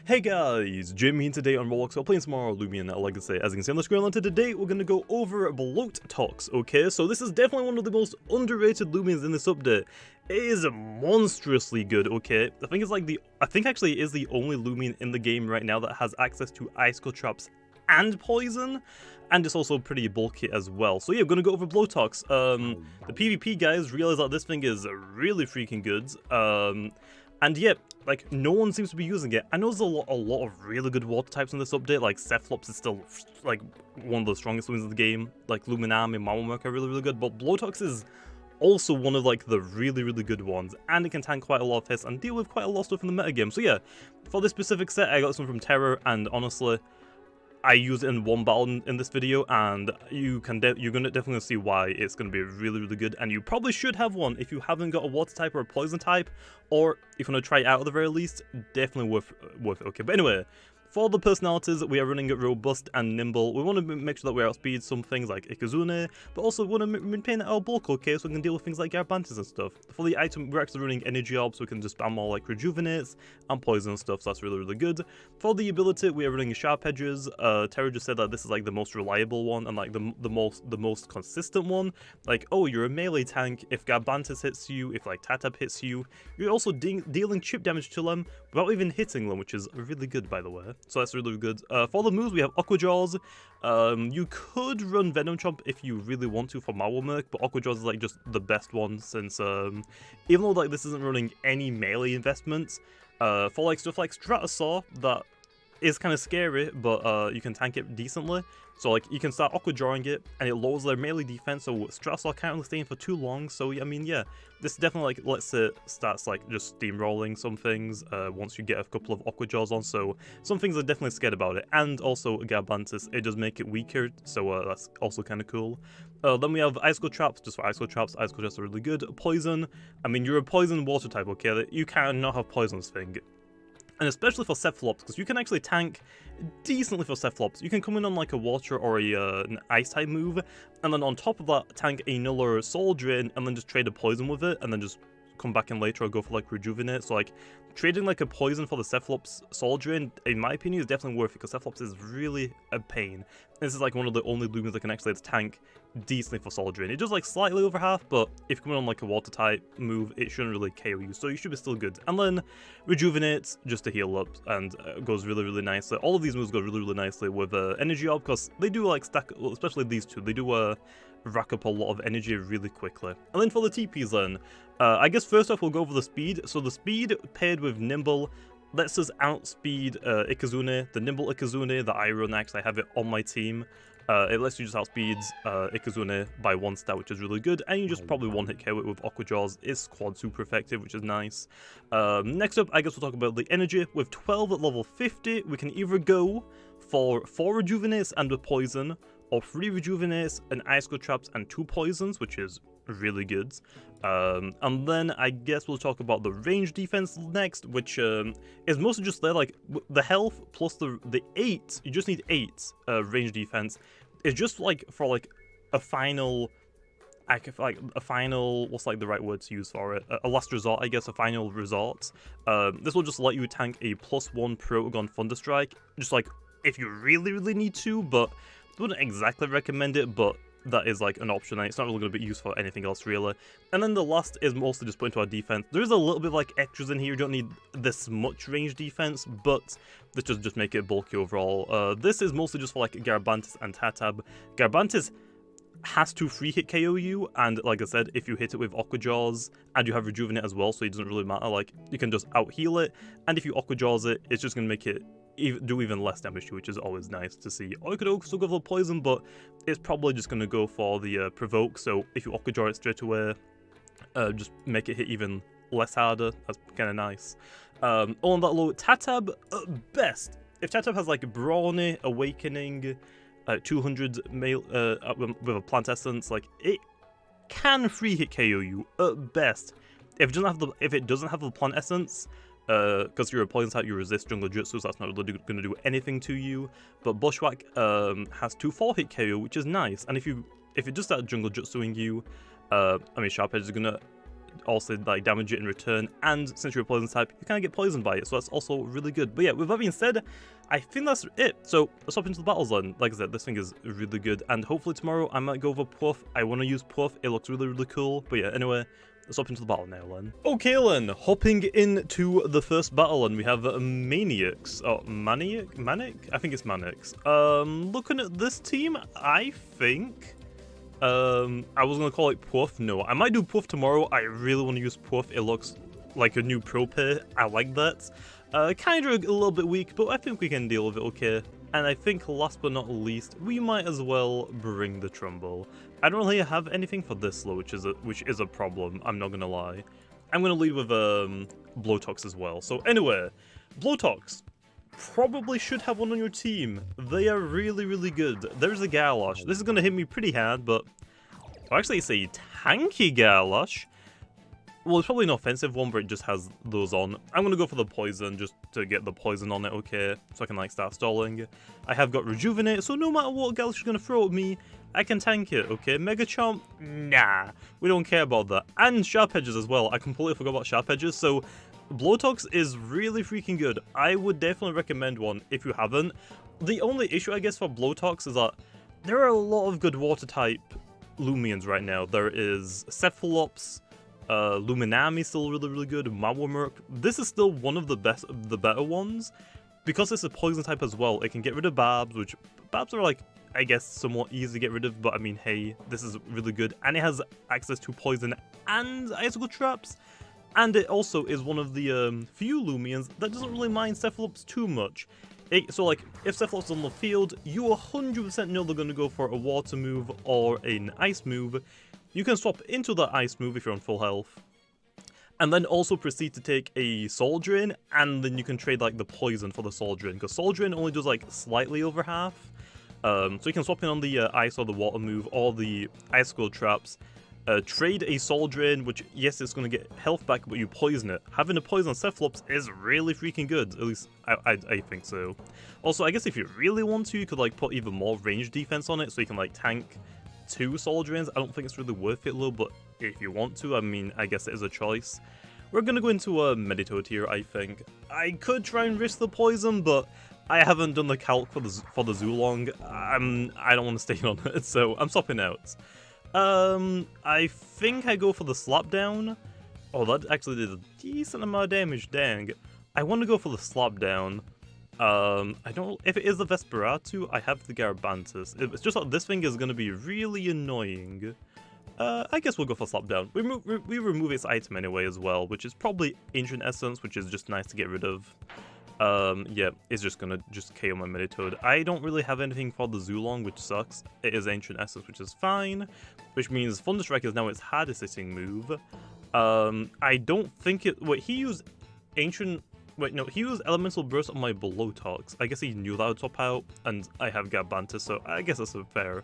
Hey guys, Jamiy today on Roblox. We're playing some more Loomian, like I say, as you can see on the screen. And today we're going to go over Blowtox, okay? So this is definitely one of the most underrated Loomians in this update. It is monstrously good, okay? I think actually it is the only Loomian in the game right now that has access to icicle traps and poison, and it's also pretty bulky as well. So yeah, we're going to go over Blowtox. The PvP guys realize that this thing is really freaking good. And yeah, like, no one seems to be using it. I know there's a lot of really good water types in this update. Like, Cephalops is still, like, one of the strongest ones in the game. Like, Luminami and Mamamurk are really good. But Blowtox is also one of, like, the really good ones. And it can tank quite a lot of hits and deal with quite a lot of stuff in the metagame. So yeah, for this specific set, I got this one from Terror. And honestly, I use it in one battle in this video, and you're gonna definitely see why it's gonna be really good. And you probably should have one if you haven't got a water type or a poison type, or if you want to try it out at the very least. Definitely worth it. Okay, but anyway, for the personalities, we are running it robust and nimble. We want to make sure that we outspeed some things like Ikazune, but also want to maintain our bulk, okay, so we can deal with things like Garbantis and stuff. For the item, we're actually running energy orbs, so we can just spam more like rejuvenates and poison and stuff, so that's really good. For the ability, we are running sharp edges. Terra just said that this is like the most reliable one and like the most consistent one. Like, oh, you're a melee tank. If Garbantis hits you, if like Tatab hits you, you're also dealing chip damage to them without even hitting them, which is really good, by the way. So that's really good. For the moves, we have Aqua Jaws. You could run Venom Chomp if you really want to for Mamamurk, but Aqua Jaws is like just the best one, since even though like this isn't running any melee investments, for like stuff like Stratosaur, that is kind of scary, but you can tank it decently. So like you can start Aqua Drawing it, and it lowers their melee defense, so Stratosaur can't really stay in for too long. So I mean, yeah, this definitely like lets it starts like just steamrolling some things once you get a couple of Aqua Jaws on. So some things are definitely scared about it, and also Garbantis, it does make it weaker, so that's also kind of cool. Then we have Icicle Traps, just for Icicle Traps. Icicle Traps are really good. Poison, I mean, you're a poison water type, okay? You cannot have Poison's thing. And especially for Cephalops, because you can actually tank decently for Cephalops. You can come in on like a water or an ice type move, and then on top of that, tank another Soul Drain, and then just trade a poison with it, and then just come back in later or go for like Rejuvenate. So like, trading like a poison for the Cephalops Soul Drain, in my opinion, is definitely worth it, because Cephalops is really a pain. This is like one of the only Loomians that can actually tank decently for Soul Drain. It does like slightly over half, but if you come in on like a water type move, it shouldn't really KO you, so you should be still good. And then Rejuvenates just to heal up, and goes really nicely. All of these moves go really nicely with Energy Orb, because they do like stack, especially these two, they do rack up a lot of energy really quickly. And then for the TPs then, I guess first off we'll go over the speed. So the speed paired with Nimble lets us outspeed Ikazune. The Nimble Ikazune that I run, actually I have it on my team. It lets you just outspeed Ikazune by 1 stat, which is really good, and you just probably one-hit KO it with Aqua Jaws. It's quad super effective, which is nice. Next up, I guess we'll talk about the energy. With 12 at level 50, we can either go for 4 Rejuvenates and a Poison, or 3 Rejuvenates, an Icicle Traps, and 2 Poisons, which is really good. And then I guess we'll talk about the range defense next, which is mostly just there, like the health plus the 8, you just need 8 range defense. It's just like for like a final, what's like the right word to use for it? A last resort, I guess, a final resort. This will just let you tank a +1 Protagon Thunderstrike, just like if you really need to, but I wouldn't exactly recommend it, but that is like an option, and it's not really going to be used for anything else really. And then the last is mostly just put into our defense. There is a little bit of like extras in here. You don't need this much range defense, but this does just make it bulky overall. This is mostly just for like Garbantis and Tatab. Garbantis has to free hit KO you, and like I said, if you hit it with Aqua Jaws and you have Rejuvenate as well, so it doesn't really matter, like you can just out heal it, and if you Aqua Jaws it, it's just going to make it do even less damage to you, which is always nice to see. Or you could also go for Poison, but it's probably just going to go for the Provoke, so if you Aqua Jaw it straight away, just make it hit even less harder. That's kind of nice. On that low, Tatab at best. If Tatab has like Brawny, Awakening, 200 mail with a Plant Essence, like it can free hit KO you at best. If it doesn't have the Plant Essence, because you're a poison type, you resist jungle jutsu, so that's not really going to do anything to you. But Bushwhack has 2 4-hit KO, which is nice. And if it just starts jungle jutsuing you, I mean, Sharp Edge is going to also like damage it in return, and since you're a poison type, you kind of get poisoned by it, so that's also really good. But yeah, with that being said, I think that's it. So let's hop into the battles then. Like I said, this thing is really good, and hopefully tomorrow I might go over Puff. I want to use Puff, it looks really, really cool. But yeah, anyway, let's hop into the battle now then. Okay then, hopping into the first battle, and we have Maniacs. Oh, Maniac? I think it's Manics. Looking at this team, I think... I was gonna call it Puff. No, I might do Puff tomorrow. I really want to use Puff. It looks like a new pro pair. I like that. Kind of a little bit weak, but I think we can deal with it okay. And I think last but not least, we might as well bring the Trumbull. I don't really have anything for this though, which is a problem. I'm not gonna lie. I'm gonna lead with Blowtox as well. So anyway, Blowtox. Probably should have one on your team. They are really, really good. There's a Garlash. This is going to hit me pretty hard, but... Oh, actually, it's a tanky Garlash. Well, it's probably an offensive one, but it just has those on. I'm going to go for the poison, just to get the poison on it, okay? So I can, like, start stalling. I have got Rejuvenate, so no matter what Garlash is going to throw at me, I can tank it, okay? Mega Chomp? Nah. We don't care about that. And Sharp Edges as well. I completely forgot about Sharp Edges, so... Blowtox is really freaking good. I would definitely recommend one if you haven't. The only issue, I guess, for Blowtox is that there are a lot of good water type Loomians right now. There is Cephalops, Luminami still really, really good, Mawamurk. This is still one of the better ones. Because it's a poison type as well, it can get rid of Barbs, which Barbs are like, I guess, somewhat easy to get rid of, but I mean, hey, this is really good. And it has access to poison and icicle traps. And it also is one of the few Loomians that doesn't really mind Cephalops too much. So like, if Cephalops is on the field, you 100% know they're going to go for a water move or an ice move. You can swap into the ice move if you're on full health. And then also proceed to take a Soul Drain, and then you can trade like the poison for the Soul Drain, because Soul Drain only does like slightly over half. So you can swap in on the ice or the water move or the icicle traps. Trade a Soul Drain, which, yes, it's going to get health back, but you poison it. Having a poison on Cephalops is really freaking good. At least, I think so. Also, I guess if you really want to, you could, like, put even more range defense on it, so you can, like, tank 2 Soul Drains. I don't think it's really worth it, though, but if you want to, I mean, I guess it is a choice. We're going to go into a Meditoad here, I think. I could try and risk the poison, but I haven't done the calc for the Zulong. I don't want to stay on it, so I'm swapping out. I think I go for the slap down. Oh, that actually did a decent amount of damage, dang. I want to go for the slap down. I don't, if it is the Vesperatu, I have the Garabantis. It's just that this thing is going to be really annoying. I guess we'll go for slap down. We remove its item anyway as well, which is probably Ancient Essence, which is just nice to get rid of. Yeah, it's just gonna KO my Meditoad. I don't really have anything for the Zulong, which sucks. It is Ancient Essence, which is fine, which means Thunderstrike is now its hardest hitting move. I don't think it... Wait, he used Ancient... Wait, no, he used Elemental Burst on my Blowtox. I guess he knew that would top out, and I have Garbantis, so I guess that's a fair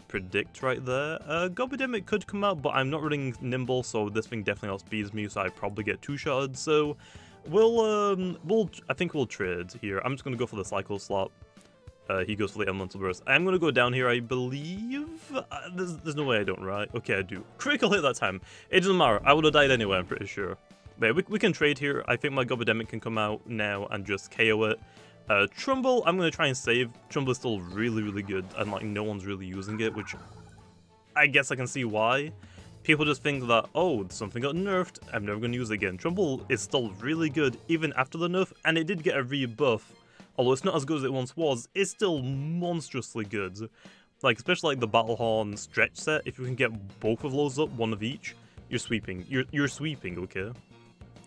predict right there. Gobidemic could come out, but I'm not running Nimble, so this thing definitely outspeeds me, so I probably get 2-shotted, so... I think we'll trade here. I'm just gonna go for the Cycle Slap. He goes for the Elemental Burst. I'm gonna go down here, I believe. There's no way I don't, right? Okay, I do. Critical hit that time. It doesn't matter. I would have died anyway, I'm pretty sure. But yeah, we can trade here. I think my Gobidemic can come out now and just KO it. Trumbull, I'm gonna try and save. Trumbull is still really, really good, and like no one's really using it, which I guess I can see why. People just think that, oh, something got nerfed, I'm never going to use it again. Trumbull is still really good even after the nerf, and it did get a rebuff. Although it's not as good as it once was, it's still monstrously good. Like, especially like the Battlehorn stretch set, if you can get both of those up, one of each, you're sweeping. You're sweeping, okay?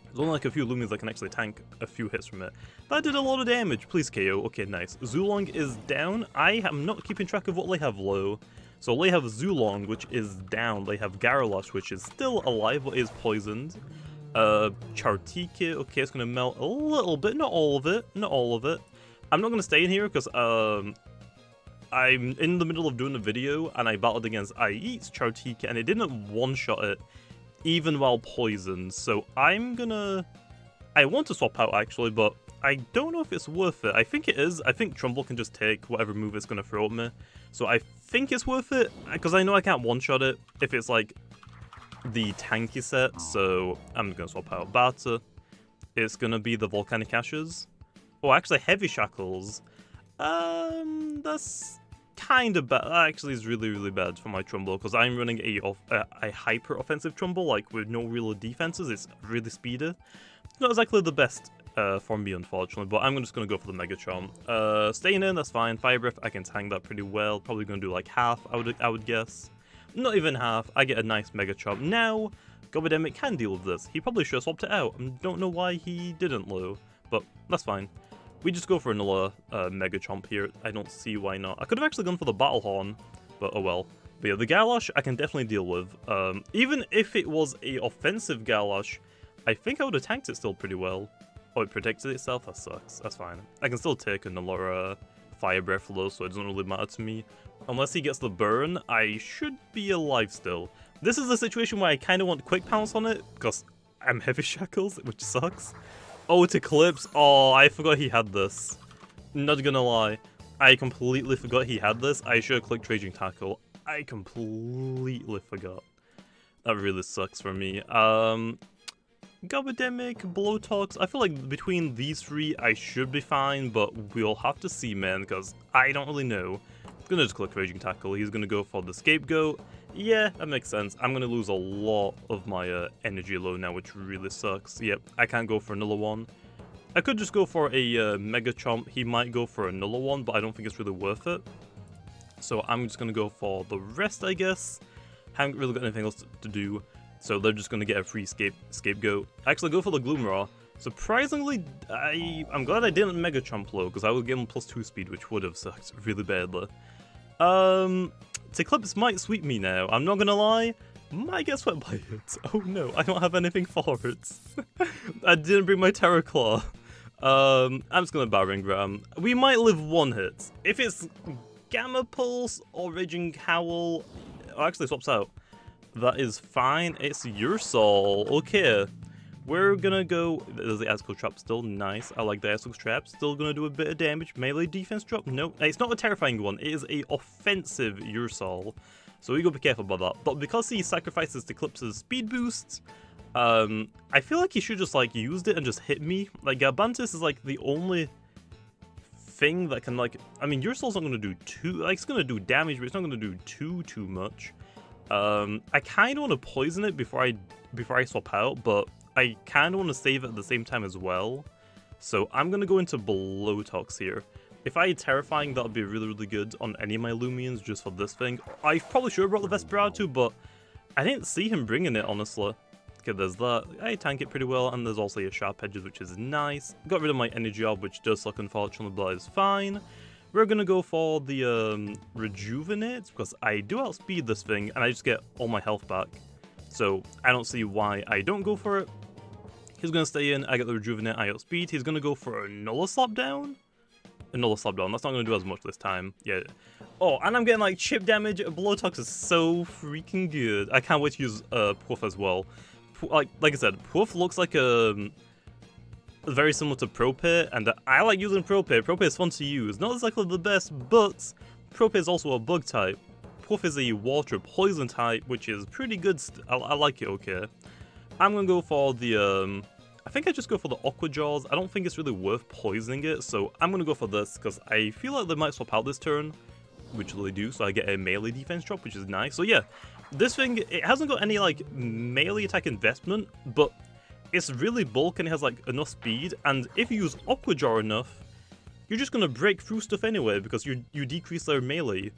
There's only like a few Loomians that can actually tank a few hits from it. That did a lot of damage. Please KO. Okay, nice. Zulong is down. I am not keeping track of what they have low. So they have Zulong, which is down. They have Garalash, which is still alive, but is poisoned. Chartique, okay, it's going to melt a little bit, not all of it, not all of it. I'm not going to stay in here because I'm in the middle of doing a video and I battled against Aiit's Chartique and it didn't one-shot it, even while poisoned. So I want to swap out actually, but I don't know if it's worth it. I think it is. I think Trumbull can just take whatever move it's going to throw at me. So I think it's worth it, because I know I can't one-shot it if it's like the tanky set, so I'm gonna swap out Barter. It's gonna be the Volcanic Ashes. Oh, actually, Heavy Shackles. That's kind of bad. That actually is really, really bad for my Trumbull, because I'm running a hyper-offensive Trumbull, like, with no real defenses. It's really speedy. Not exactly the best for me, unfortunately, but I'm just going to go for the Mega Chomp. Staying in, that's fine. Fire Breath, I can tank that pretty well. Probably going to do, like, half, I would guess. Not even half. I get a nice Mega Chomp. Now, Gobodemic can deal with this. He probably should have swapped it out. I don't know why he didn't, though, but that's fine. We just go for another Mega Chomp here. I don't see why not. I could have actually gone for the Battle Horn, but oh well. But yeah, the Galash I can definitely deal with. Even if it was a offensive Galash, I think I would have tanked it still pretty well. Oh, it protected itself? That sucks. That's fine. I can still take another Fire Breath though, so it doesn't really matter to me. Unless he gets the burn, I should be alive still. This is a situation where I kind of want Quick Pounce on it, because I'm Heavy Shackles, which sucks. Oh, it's Eclipse. Oh, I forgot he had this. Not gonna lie. I completely forgot he had this. I should have clicked Raging Tackle. I completely forgot. That really sucks for me. Gobodemic, Blowtox. I feel like between these three, I should be fine, but we'll have to see, man, because I don't really know. I'm gonna just click Raging Tackle. He's gonna go for the Scapegoat. Yeah, that makes sense. I'm gonna lose a lot of my energy low now, which really sucks. Yep, I can't go for another one. I could just go for a Mega Chomp. He might go for another one, but I don't think it's really worth it. So I'm just gonna go for the rest, I guess. Haven't really got anything else to do, so they're just gonna get a free Scapegoat. Actually, go for the Gloomra. Surprisingly, I'm glad I didn't Mega Chomp low, because I would give him +2 speed, which would have sucked really badly. Eclipse might sweep me now, I'm not gonna lie. Might get swept by it. Oh no, I don't have anything for it. I didn't bring my Terra Claw. I'm just gonna Battering Ram. We might live one hit. If it's Gamma Pulse or Raging Howl, actually swaps out. That is fine. It's your soul. Okay. We're gonna go. There's the Icicle Trap still. Nice. I like the Icicle Trap. Still gonna do a bit of damage. Melee defense drop? No. It's not a terrifying one. It is a offensive Ursol. So we gotta be careful about that. But because he sacrifices Eclipse's speed boosts, I feel like he should just like used it and just hit me. Like Garbantis is like the only thing that can like. I mean, Ursol's not gonna do like it's gonna do damage, but it's not gonna do too much. I kind of want to poison it before I swap out, but I kind of want to save it at the same time as well. So I'm going to go into Blowtox here. If I had Terrifying, that would be really, really good on any of my Loomians just for this thing. I probably should have brought the Vesperado, but I didn't see him bringing it, honestly. Okay, there's that. I tank it pretty well, and there's also a Sharp Edges, which is nice. Got rid of my Energy Orb, which does suck, unfortunately, but is fine. We're going to go for the Rejuvenate, because I do outspeed this thing, and I just get all my health back. So I don't see why I don't go for it. He's going to stay in, I get the Rejuvenate, I outspeed. He's going to go for another Slapdown? Another Slapdown, that's not going to do as much this time. Yeah. Oh, and I'm getting like chip damage. Blowtox is so freaking good. I can't wait to use Puff as well. Like I said, Puff looks like very similar to Propay, and I like using Propay. Propay is fun to use. Not exactly the best, but Propay is also a bug type. Puff is a water poison type, which is pretty good. I like it, okay. I'm gonna go for the, I think I just go for the Aqua Jaws. I don't think it's really worth poisoning it, so I'm gonna go for this, because I feel like they might swap out this turn, which they do, so I get a melee defense drop, which is nice. So yeah, this thing, it hasn't got any, like, melee attack investment, but it's really bulk and it has, like, enough speed, and if you use Aqua Jaw enough, you're just gonna break through stuff anyway, because you decrease their melee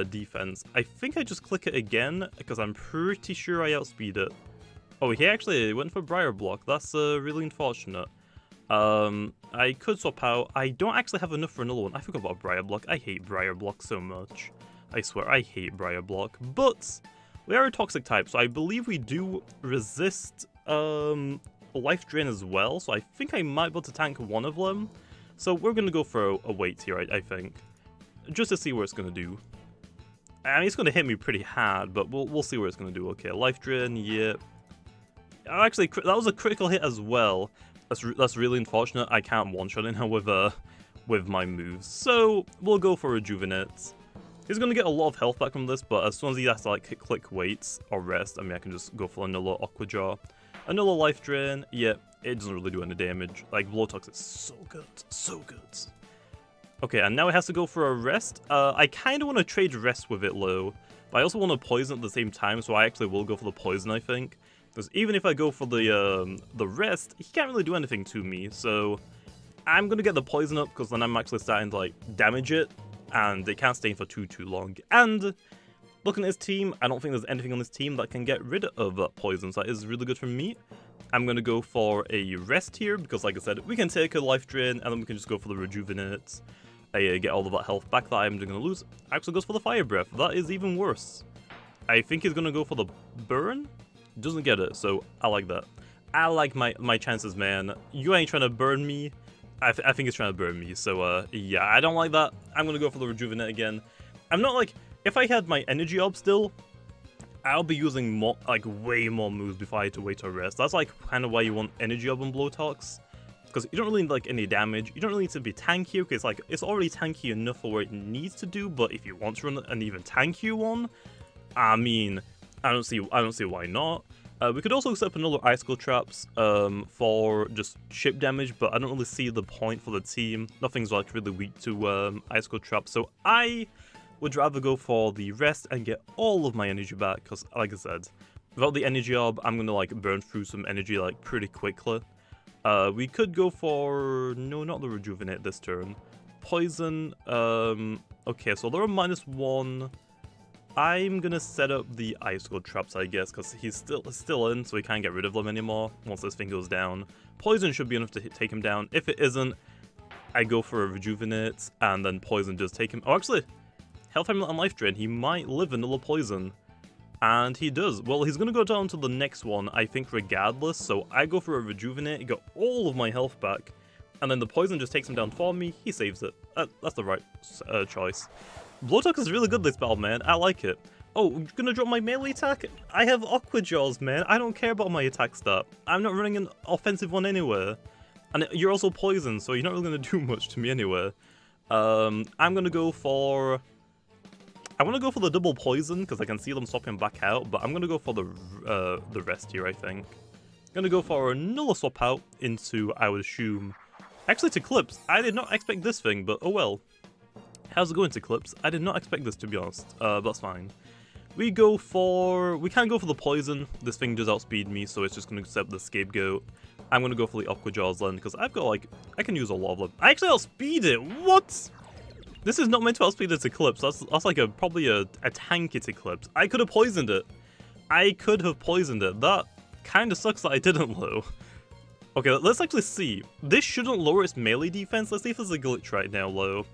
defense. I think I just click it again, because I'm pretty sure I outspeed it. Oh, he actually went for Briar Block. That's really unfortunate. I could swap out. I don't actually have enough for another one. I forgot about Briar Block. I hate Briar Block so much. I swear, I hate Briar Block. But we are a toxic type, so I believe we do resist Life Drain as well. So I think I might be able to tank one of them. So we're going to go for a wait here, I think. Just to see what it's going to do. I mean, it's going to hit me pretty hard, but we'll see what it's going to do. Okay, Life Drain, yeah. Actually, that was a critical hit as well. That's really unfortunate. I can't one-shot it now with my moves. So we'll go for Rejuvenate. He's gonna get a lot of health back from this, but as soon as he has to like click weights or rest, I mean I can just go for another Aqua Jar. Another Life Drain, yeah, it doesn't really do any damage. Like Blowtox is so good, so good. Okay, and now it has to go for a rest. I kind of want to trade rest with it low, but I also want to poison at the same time, so I actually will go for the poison, I think. Because even if I go for the rest, he can't really do anything to me, so I'm going to get the poison up, because then I'm actually starting to like damage it, and it can't stay for too long. And looking at his team, I don't think there's anything on this team that can get rid of that poison, so that is really good for me. I'm going to go for a rest here, because like I said, we can take a life drain, and then we can just go for the rejuvenate. Get all of that health back that I'm going to lose. Actually goes for the fire breath. That is even worse. I think he's going to go for the burn. Doesn't get it, so I like that. I like my chances, man. You ain't trying to burn me. I think he's trying to burn me, so yeah, I don't like that. I'm going to go for the rejuvenate again. I'm not like, if I had my energy up still, I'll be using more, like way more moves before I had to wait to rest. That's like kind of why you want energy up on Blowtox. Because you don't really need like any damage, you don't really need to be tanky, okay, it's like, it's already tanky enough for what it needs to do, but if you want to run an even tankier one, I mean, I don't see why not. We could also set up another Icicle Traps for just chip damage, but I don't really see the point for the team. Nothing's like really weak to Icicle Traps, so I would rather go for the rest and get all of my energy back, because like I said, without the energy orb, I'm gonna like burn through some energy like pretty quickly. We could go for... no, not the rejuvenate this turn. Poison. Okay, so they're a -1. I'm gonna set up the Icicle Traps, I guess, because he's still in, so we can't get rid of them anymore once this thing goes down. Poison should be enough to take him down. If it isn't, I go for a rejuvenate, and then poison does take him... oh, actually, health amulet and life drain. He might live another poison. And he does. Well, he's going to go down to the next one, I think, regardless. So I go for a rejuvenate, get all of my health back, and then the poison just takes him down for me. He saves it. That's the right choice. Blowtox is really good this battle, man. I like it. Oh, you're going to drop my melee attack? I have Aqua Jaws, man. I don't care about my attack stat. I'm not running an offensive one anywhere. And you're also poisoned, so you're not really going to do much to me anyway. I'm going to go for... I want to go for the double poison, because I can see them swapping back out, but I'm going to go for the rest here, I think. I'm going to go for another swap out into, I would assume... actually, to Eclipse. I did not expect this thing, but oh well. How's it going to Eclipse? I did not expect this, to be honest. That's fine. We go for... we can't go for the poison. This thing does outspeed me, so it's just going to accept the scapegoat. I'm going to go for the Aqua Jaws then, because I've got, like... I can use a lot of them. I actually outspeed it! What?! This is not meant to outspeed its Eclipse. That's like probably a tank its Eclipse. I could have poisoned it. I could have poisoned it. That kind of sucks that I didn't, though. Okay, let's actually see. This shouldn't lower its melee defense. Let's see if there's a glitch right now, low.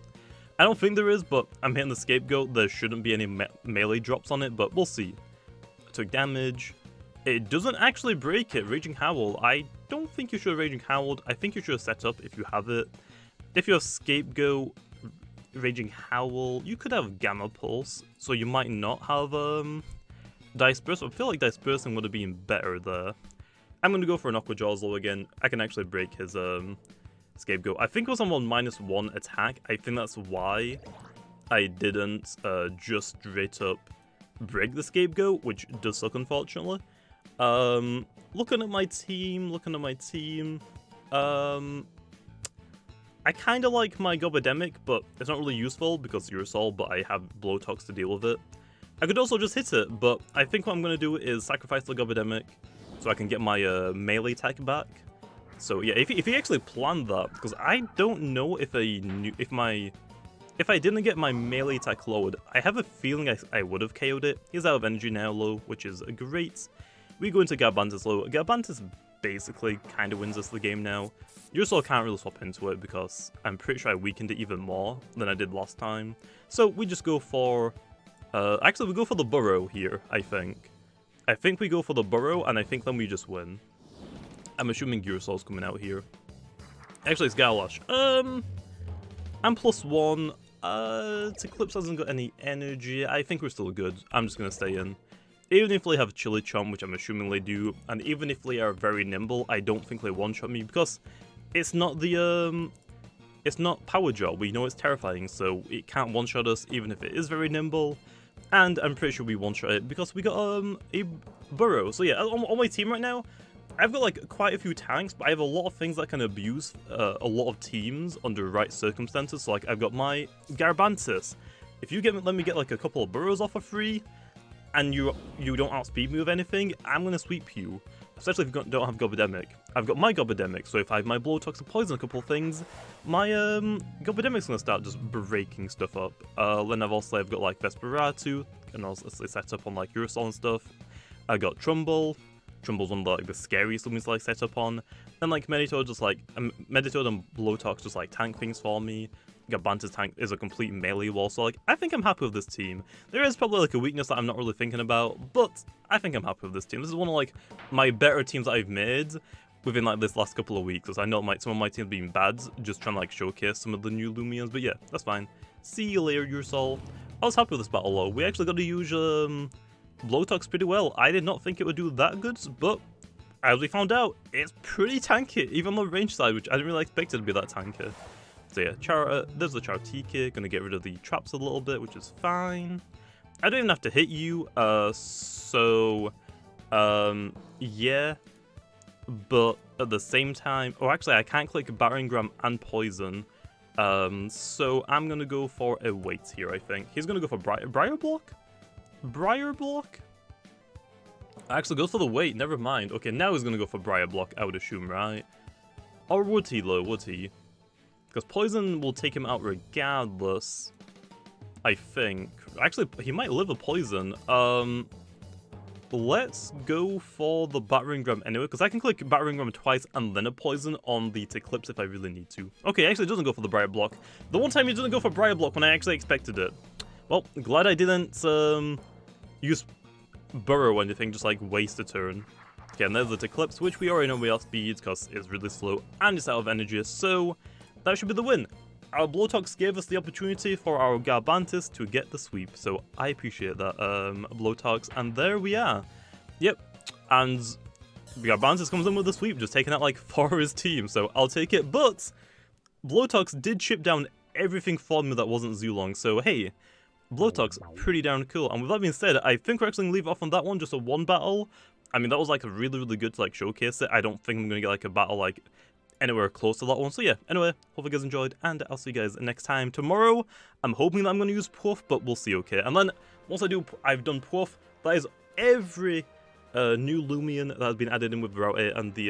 I don't think there is, but I'm hitting the scapegoat. There shouldn't be any melee drops on it, but we'll see. I took damage. It doesn't actually break it. Raging Howl. I don't think you should have Raging Howled. I think you should have set up if you have it. If you have scapegoat... Raging Howl, you could have Gamma Pulse, so you might not have Dice Burst. I feel like Dice Bursting would have been better there. I'm going to go for an Aqua Jaws though again. I can actually break his scapegoat. I think it was on -1 attack. I think that's why I didn't just straight up break the scapegoat, which does suck unfortunately. Looking at my team, I kind of like my Gobademic, but it's not really useful because Urusol, but I have Blowtox to deal with it. I could also just hit it, but I think what I'm going to do is sacrifice the Gobademic so I can get my melee attack back. So yeah, if he actually planned that, because I don't know if I didn't get my melee attack lowered, I have a feeling I would have KO'd it. He's out of energy now low, which is great. We go into Garbantis low. Garbantis basically kind of wins us the game now. Urusol can't really swap into it because I'm pretty sure I weakened it even more than I did last time. So we just go for... actually, we go for the Burrow here, I think. I think we go for the Burrow, and I think then we just win. I'm assuming Urusol's coming out here. Actually, it's Galash. I'm +1. Eclipse hasn't got any energy. I think we're still good. I'm just going to stay in. Even if they have Chili Chomp, which I'm assuming they do, and even if they are very nimble, I don't think they one-shot me because it's not the it's not power gel. We know it's terrifying, so it can't one-shot us even if it is very nimble. And I'm pretty sure we one-shot it because we got a burrow. So yeah, on my team right now, I've got like quite a few tanks, but I have a lot of things that can abuse a lot of teams under right circumstances. So like I've got my Garbantis. If you let me get like a couple of burrows off for free, and you don't outspeed me with anything, I'm gonna sweep you. Especially if you don't have Gobodemic. I've got my Gobodemic, so if I have my Blowtox and Poison a couple of things, my Gobodemic's gonna start just breaking stuff up. Then I've got like Vesperatu, and also set up on like Urusol and stuff. I got Trumbull. Trumble's one of the scariest things to like set up on. Then like Meditoad Meditoad and Blowtox just like tank things for me. Garbantis tank is a complete melee wall, so like I think I'm happy with this team. There is probably like a weakness that I'm not really thinking about, but I think I'm happy with this team. This is one of like my better teams that I've made within like this last couple of weeks, because I know some of my teams being bad, just trying to like showcase some of the new Loomians, but yeah, that's fine. See you later, Urusol. I was happy with this battle though. We actually got to use Blowtox pretty well. I did not think it would do that good, but as we found out, it's pretty tanky, even on the range side, which I didn't really expect it to be that tanky. So yeah, there's the Chartique, gonna get rid of the traps a little bit, which is fine. I don't even have to hit you, yeah. But at the same time, actually I can't click Battering Ram and Poison, so I'm gonna go for a wait here, I think. He's gonna go for Briar Block? Briar Block? Actually goes for the wait, never mind. Okay, now he's gonna go for Briar Block, I would assume, right? Or would he though, would he? Because Poison will take him out regardless, I think. Actually, he might live a Poison. Let's go for the Battering Ram anyway, because I can click Battering Ram twice and then a Poison on the Eclipse if I really need to. Okay, actually it doesn't go for the Briar Block. The one time he doesn't go for Briar Block when I actually expected it. Well, glad I didn't use Burrow or anything, just like waste a turn. Okay, and there's the Eclipse, which we already know we outspeed because it's really slow and it's out of energy, so that should be the win. Our Blowtox gave us the opportunity for our Garbantis to get the sweep, so I appreciate that, Blowtox, and there we are. Yep, and Garbantis comes in with the sweep, just taking out like 4 of his team, so I'll take it, but Blowtox did chip down everything for me that wasn't Zulong, so hey, Blowtox, pretty darn cool. And with that being said, I think we're actually going to leave off on that one, just a 1 battle. I mean, that was like really, really good to like showcase it. I don't think I'm going to get like a battle like anywhere close to that one. So yeah, anyway, hope you guys enjoyed, and I'll see you guys next time. Tomorrow, I'm hoping that I'm going to use Puff, but we'll see, okay? And then, once I've done Puff, that is every new Loomian that has been added in with Route 8 and the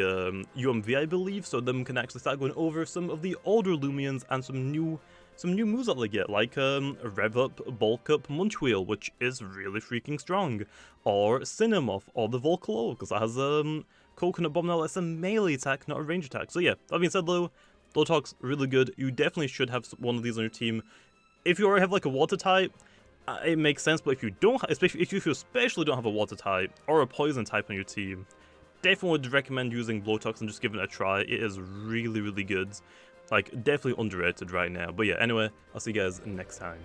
UMV, I believe, so then we can actually start going over some of the older Loomians and some new moves that they get, like Rev Up, Bulk Up, Munch Wheel, which is really freaking strong, or Cinemoth, or the Volcalo, because that has Coconut Bomb now, that's a melee attack, not a range attack. So yeah, that being said though, Blowtox, really good. You definitely should have one of these on your team. If you already have like a water type, it makes sense, but if you don't, especially if you don't have a water type or a poison type on your team, definitely would recommend using Blowtox and just giving it a try. It is really, really good. Like, definitely underrated right now. But yeah, anyway, I'll see you guys next time.